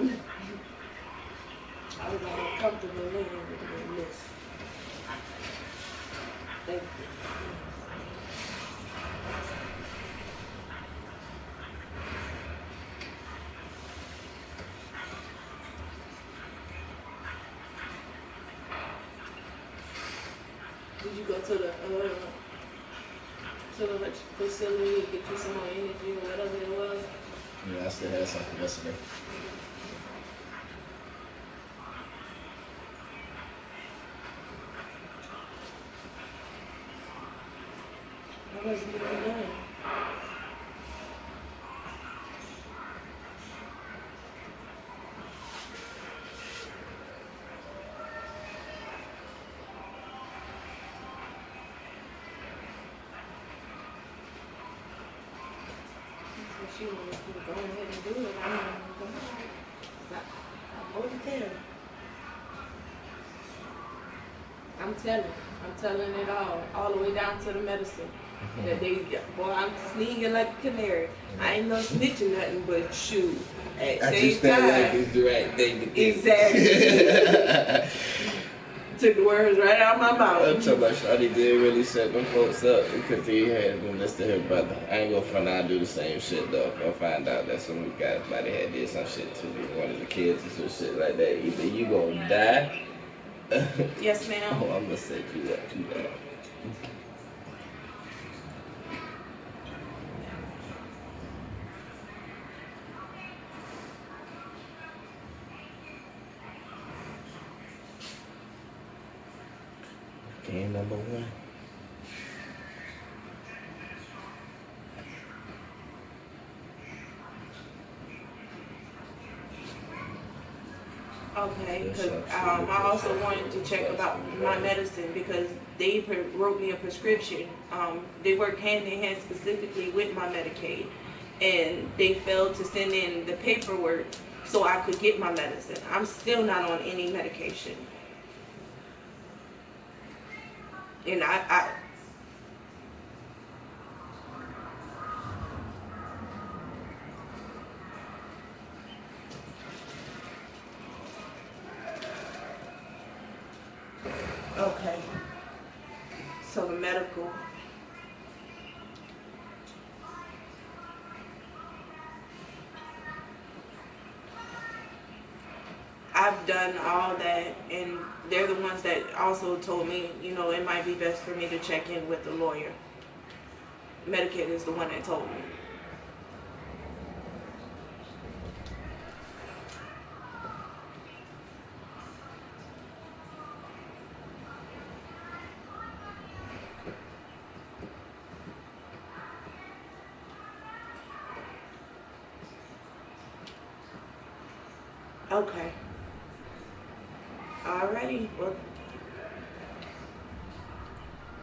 I was uncomfortable living with this. Thank you. Did you go to the facility to get you some more energy or whatever it was? Yeah, I still had something yesterday. I wasn't even done. So she wanted to go ahead and do it. I'm not going to. I wrote it there. I'm telling it all the way down to the medicine. That they, boy, I'm sneaking like a canary. I ain't no snitching nothing, but shoot. At I same just felt like time, it's the right thing to do. exactly. Took the words right out of my I'm mouth. talking about Shawty did really set them folks up because he had them listen to her brother. I ain't gonna front out and do the same shit though. If I find out that somebody had did some shit to one of the kids or some shit like that, either you gonna die. Yes, ma'am. Oh, I'm gonna set you up to that. Game number one. Okay, because I also wanted to check about my medicine because they wrote me a prescription. They work hand in hand specifically with my Medicaid, and they failed to send in the paperwork so I could get my medicine. I'm still not on any medication, and I okay. So the medical, I've done all that, and they're the ones that also told me, it might be best for me to check in with the lawyer. Medicaid is the one that told me. Okay. Alrighty. Well,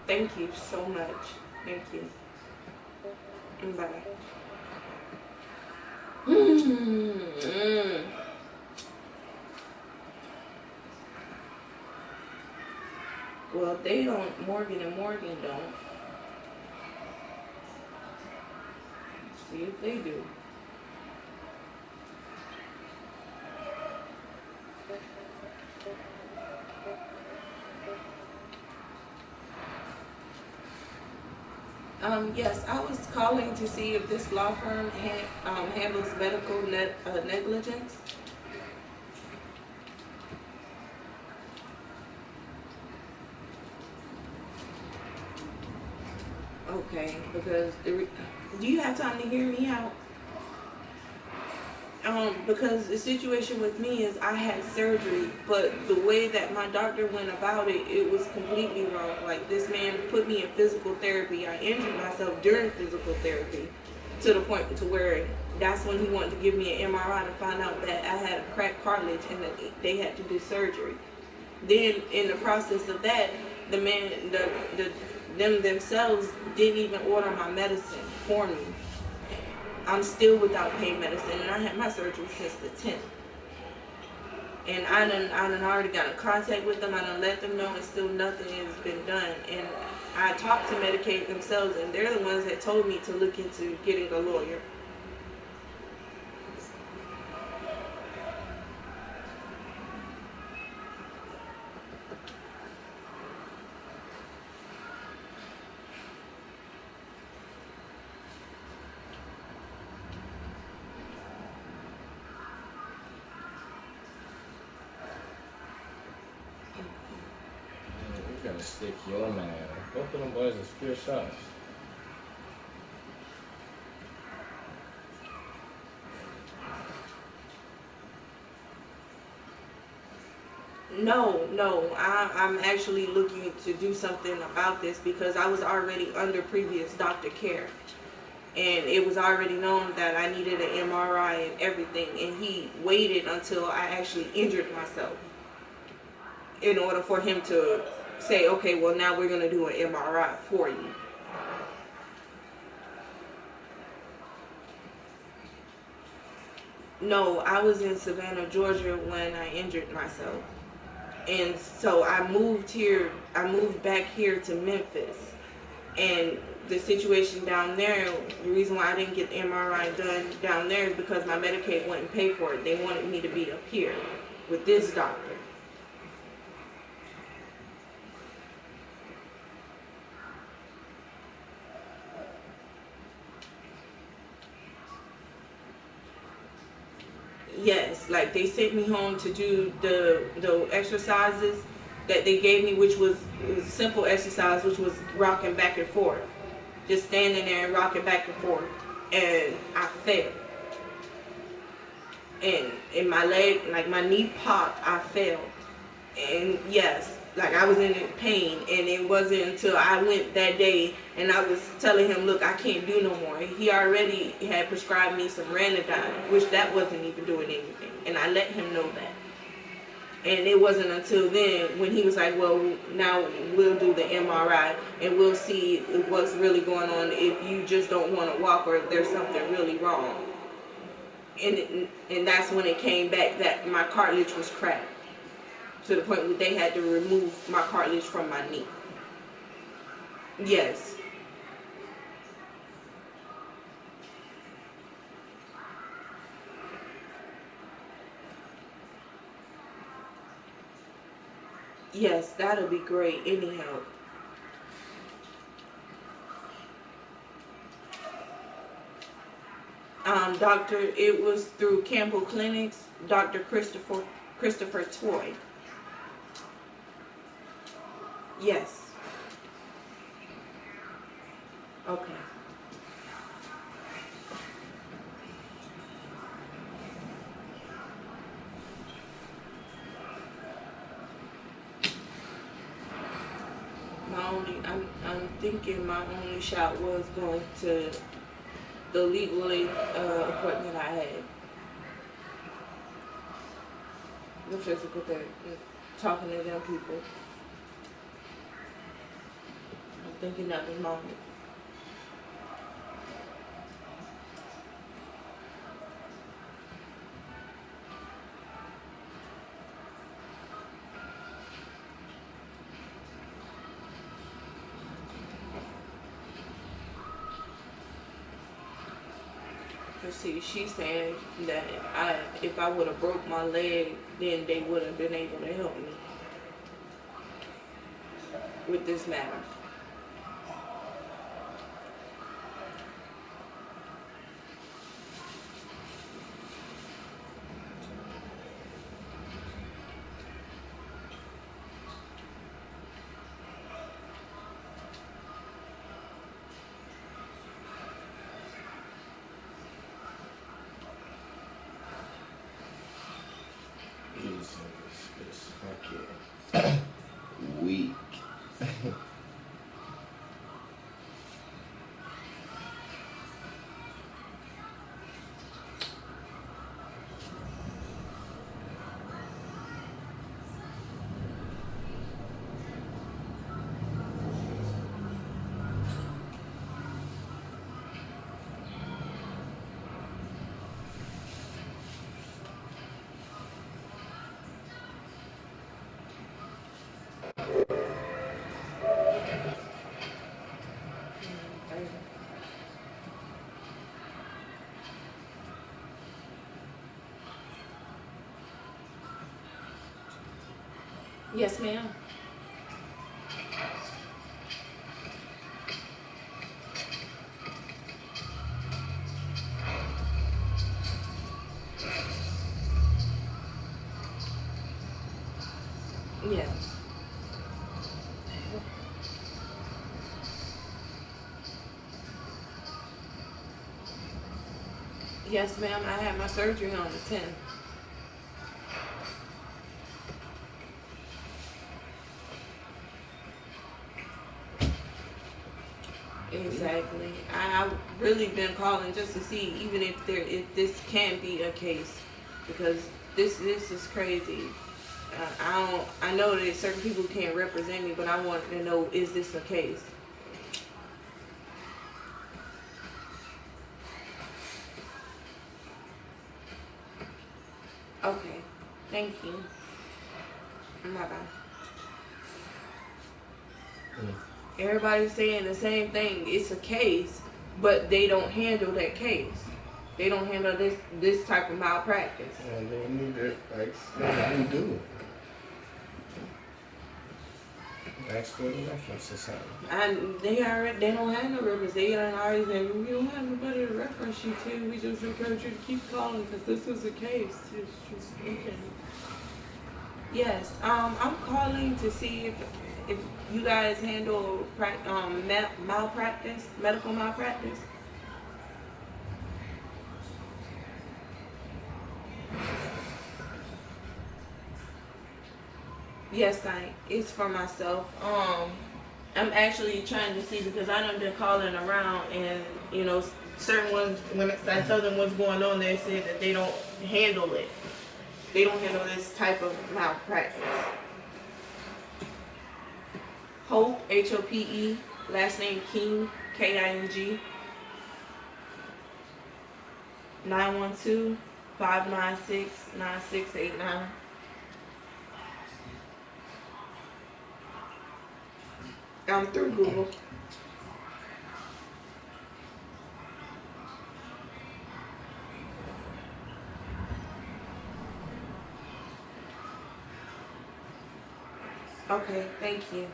thank you so much. Thank you. Bye. Mm. Well, they don't. Morgan and Morgan don't. See if they do. Yes, I was calling to see if this law firm handles medical negligence. Okay, because do you have time to hear me out? Because the situation with me is I had surgery, but the way that my doctor went about it, it was completely wrong. Like this man put me in physical therapy. I injured myself during physical therapy to the point to where that's when he wanted to give me an MRI to find out that I had a cracked cartilage and that they had to do surgery. Then in the process of that, the man, them themselves didn't even order my medicine for me. I'm still without pain medicine, and I had my surgery since the 10th. And I done already got in contact with them. I done let them know, and still nothing has been done. And I talked to Medicaid themselves, and they're the ones that told me to look into getting a lawyer. Stick your man. Both of them boys are spear shots. No, I'm actually looking to do something about this because I was already under previous doctor care. And it was already known that I needed an MRI and everything. And he waited until I actually injured myself in order for him to say, okay, well, now we're going to do an MRI for you. No, I was in Savannah, Georgia when I injured myself. And so I moved back here to Memphis. And the situation down there, the reason why I didn't get the MRI done down there is because my Medicaid wouldn't pay for it. They wanted me to be up here with this doctor. Yes, like they sent me home to do the exercises that they gave me, which was simple exercise, which was rocking back and forth, just standing there and rocking back and forth, and I fell, and in my leg, like my knee popped, I fell, and yes, like I was in pain, and it wasn't until I went that day and I was telling him, look, I can't do no more. He already had prescribed me some Ranadine, which that wasn't even doing anything, and I let him know that. And it wasn't until then when he was like, well, now we'll do the MRI and we'll see what's really going on, if you just don't want to walk or if there's something really wrong. And that's when it came back that my cartilage was cracked, to the point where they had to remove my cartilage from my knee. Yes. Yes, that'll be great. Any help. Doctor, it was through Campbell Clinics, Dr. Christopher Toy. Yes. Okay. I'm thinking my only shot was going to the legal aid appointment I had. The physical therapy, talking to them people. I'm thinking at the moment. Cause see, she's saying that if I would have broke my leg, then they would have been able to help me with this matter. This fucking weak. Yes, ma'am. Yes. Yes, ma'am. I had my surgery on the 10th. Exactly. I've really been calling just to see even if this can be a case, because this is crazy. I know that certain people can't represent me, but I want to know, is this a case? Okay. Thank you. Bye bye. Mm. Everybody's saying the same thing. It's a case, but they don't handle that case. They don't handle this type of malpractice. And they need to, like, how you do it. Ask for the reference or something. And they don't have no reference. They already said, we don't have nobody to reference you to. We just encourage you to keep calling because this is a case. It's just okay. Yes. I'm calling to see if you guys handle malpractice, medical malpractice. Yes, it's for myself. I'm actually trying to see because I done been calling around, and certain ones, when I tell them what's going on, they say that they don't handle it. They don't handle this type of malpractice. Hope, Hope, last name King, King, 912-596-9689. I'm through Google. Okay, thank you.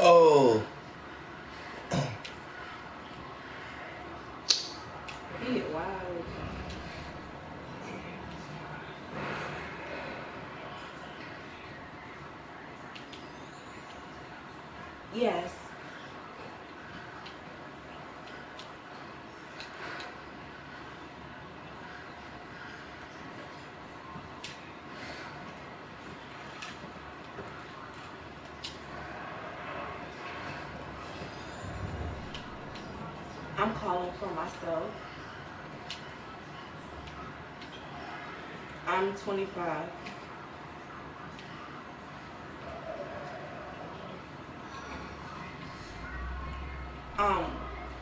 Oh, Yeah, wow. Yes. I'm calling for myself. I'm 25. Um,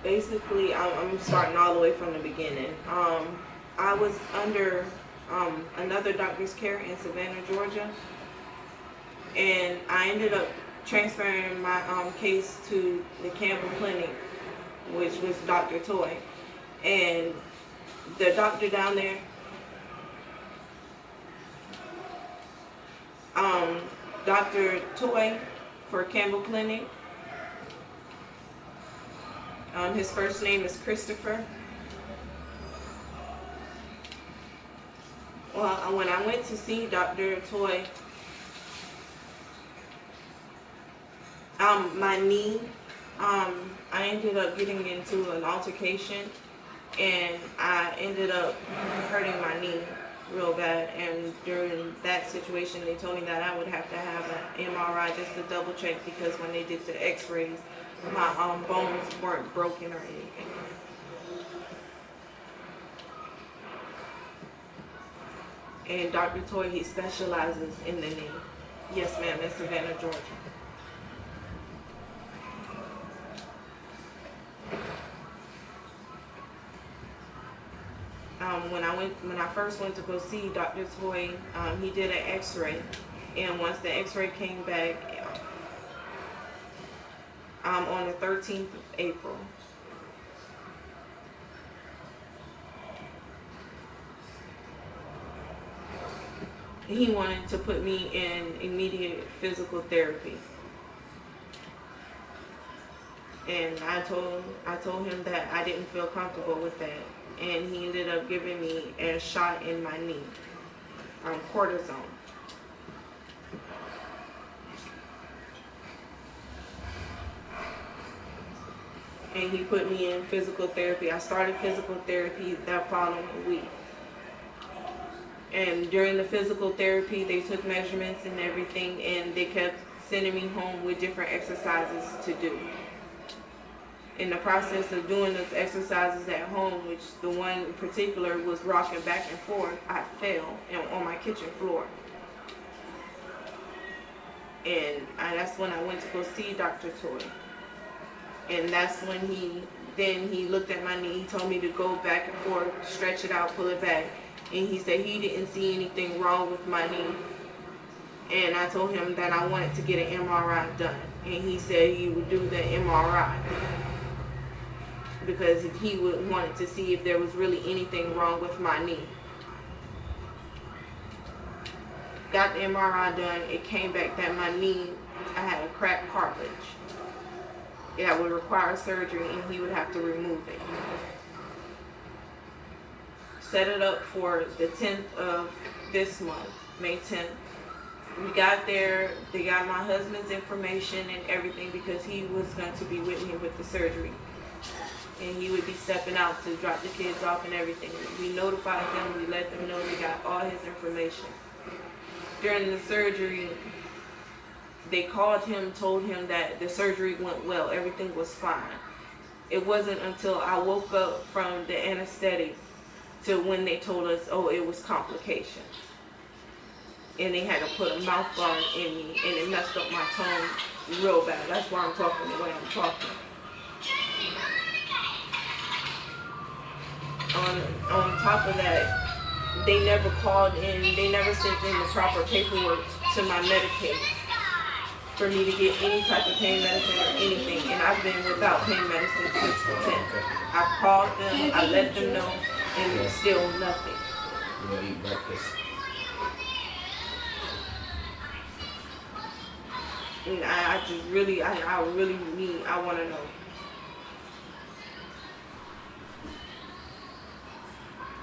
Basically, I'm starting all the way from the beginning. I was under another doctor's care in Savannah, Georgia, and I ended up transferring my case to the Campbell Clinic, which was Dr. Toy, and the doctor down there, um, Dr. Toy for Campbell Clinic. His first name is Christopher. Well, when I went to see Dr. Toy, my knee, I ended up getting into an altercation, and I ended up hurting my knee real bad. And during that situation, they told me that I would have to have an MRI just to double check, because when they did the X-rays, my bones weren't broken or anything. And Dr. Toy, he specializes in the knee. Yes, ma'am, in Savannah, Georgia. When I first went to go see Dr. Toy, he did an X-ray, and once the X-ray came back, on the 13th of April, he wanted to put me in immediate physical therapy, and I told him that I didn't feel comfortable with that, and he ended up giving me a shot in my knee, cortisone. And he put me in physical therapy. I started physical therapy that following week. And during the physical therapy, they took measurements and everything, and they kept sending me home with different exercises to do. In the process of doing those exercises at home, which the one in particular was rocking back and forth, I fell on my kitchen floor. And that's when I went to go see Dr. Toy. And that's when he looked at my knee. He told me to go back and forth, stretch it out, pull it back. And he said he didn't see anything wrong with my knee. And I told him that I wanted to get an MRI done. And he said he would do the MRI because he wanted to see if there was really anything wrong with my knee. Got the MRI done. It came back that my knee, I had a cracked cartilage. That would require surgery, and he would have to remove it. Set it up for the 10th of this month, May 10th. We got there, they got my husband's information and everything because he was going to be with me with the surgery. And he would be stepping out to drop the kids off and everything. We notified them, we let them know they got all his information. During the surgery, they called him, told him that the surgery went well, everything was fine. It wasn't until I woke up from the anesthetic to when they told us, oh, it was complications. And they had to put a mouth guard in me, and it messed up my tongue real bad. That's why I'm talking the way I'm talking. On top of that, they never called in, they never sent in the proper paperwork to my Medicaid for me to get any type of pain medicine or anything, and I've been without pain medicine since the 10th. I called them, I let them know, and still nothing. You want to eat breakfast? And I just really, I want to know.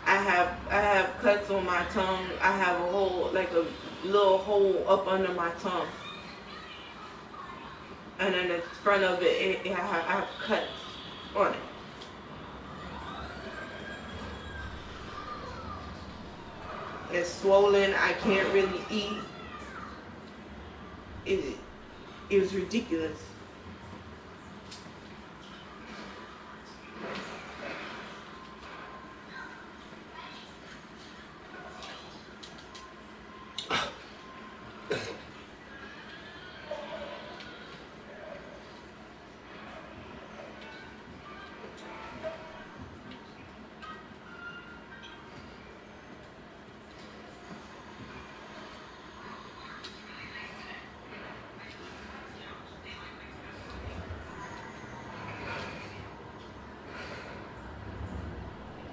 I have cuts on my tongue. I have a hole, like a little hole up under my tongue. And in the front of it, I have cuts on it. It's swollen. I can't really eat. It was ridiculous.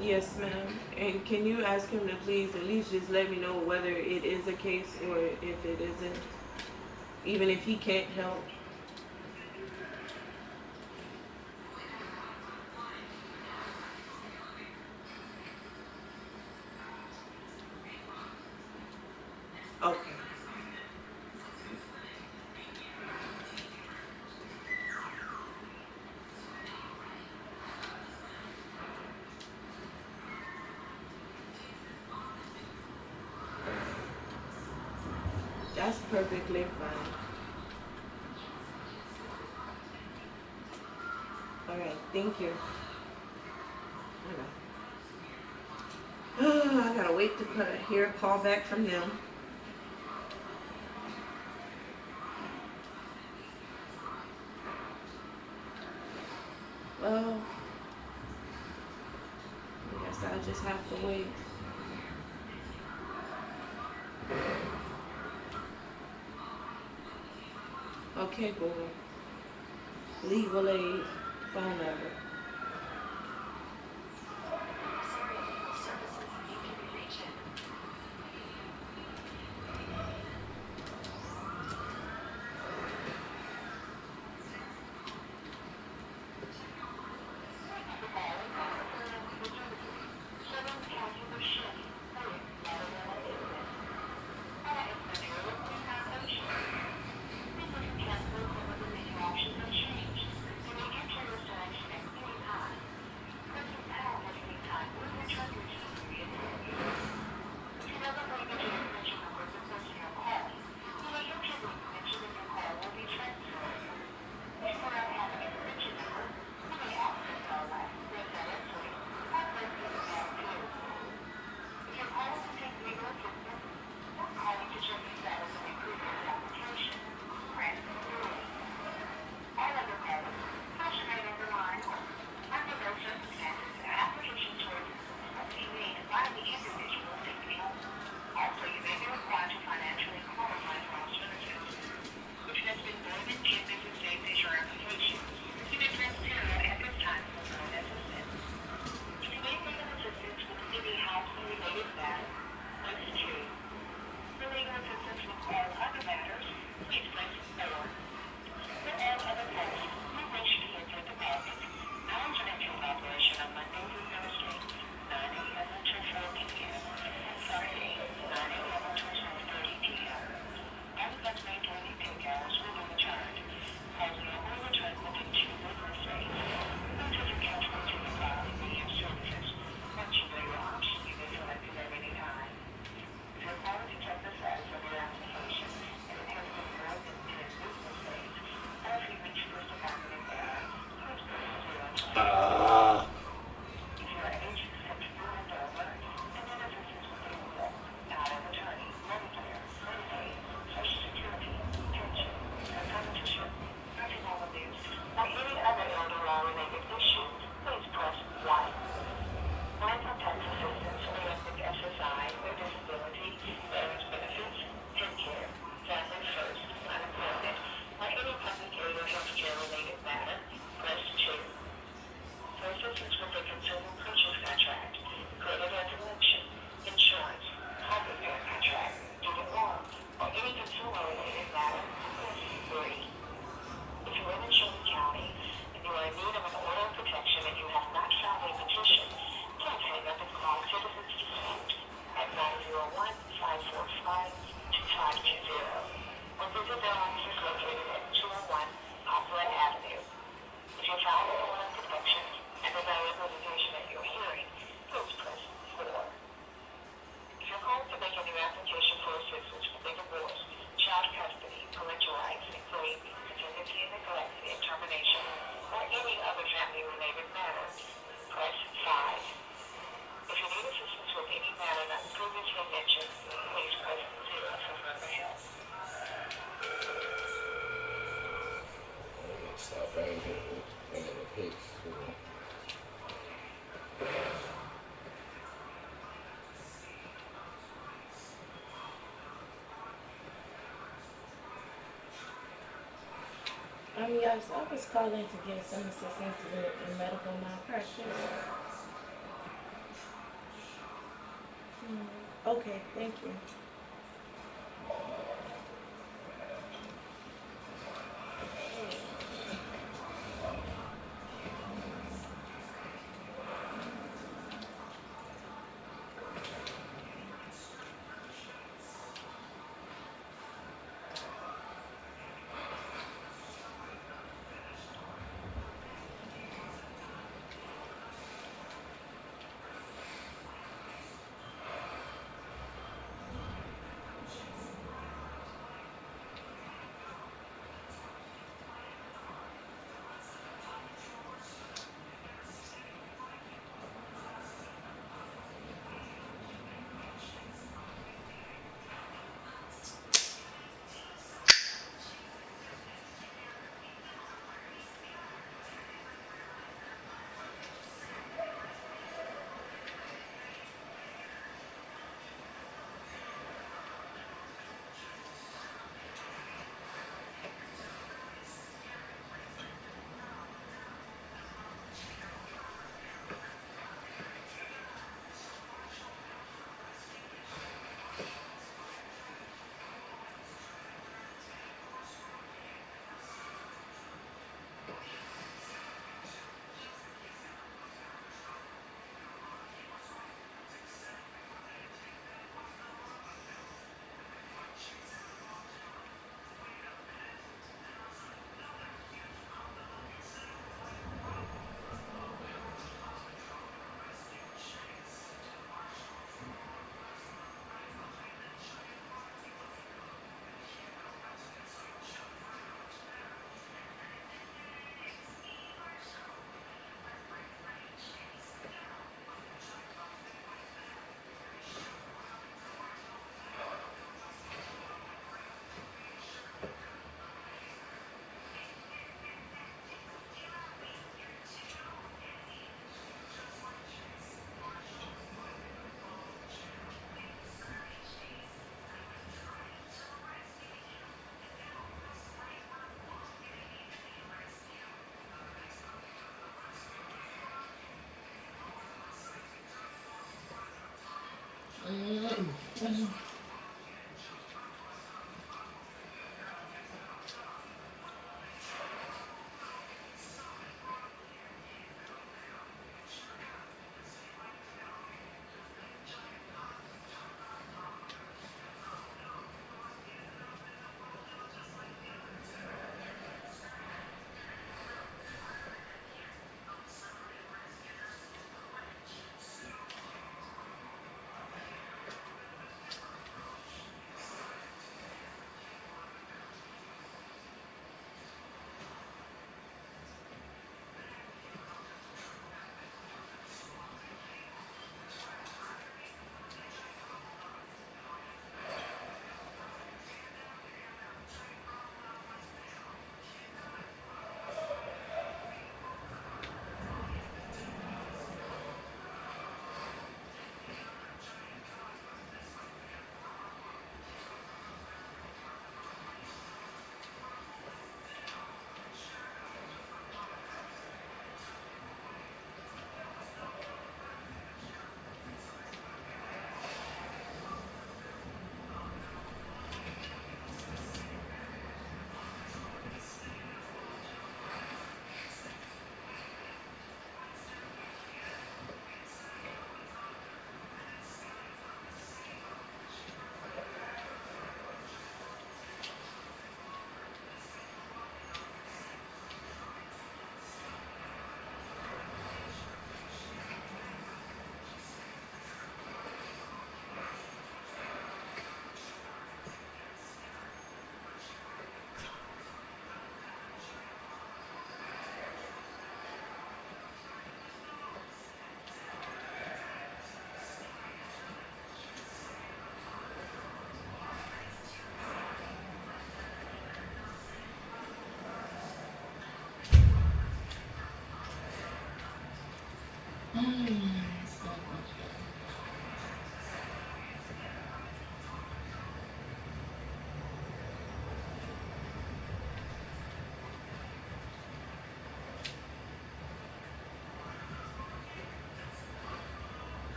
Yes, ma'am. And can you ask him to please at least just let me know whether it is a case or if it isn't, even if he can't help. Okay. That's perfectly fine. All right. Thank you. All right. I got gotta wait to hear a call back from them. Well, I guess I'll just have to wait. Okay, Google. Legal aid phone number. Stop right here. And then the pics. Yes, I was calling to get some assistance in medical malpractice. Okay, thank you. That's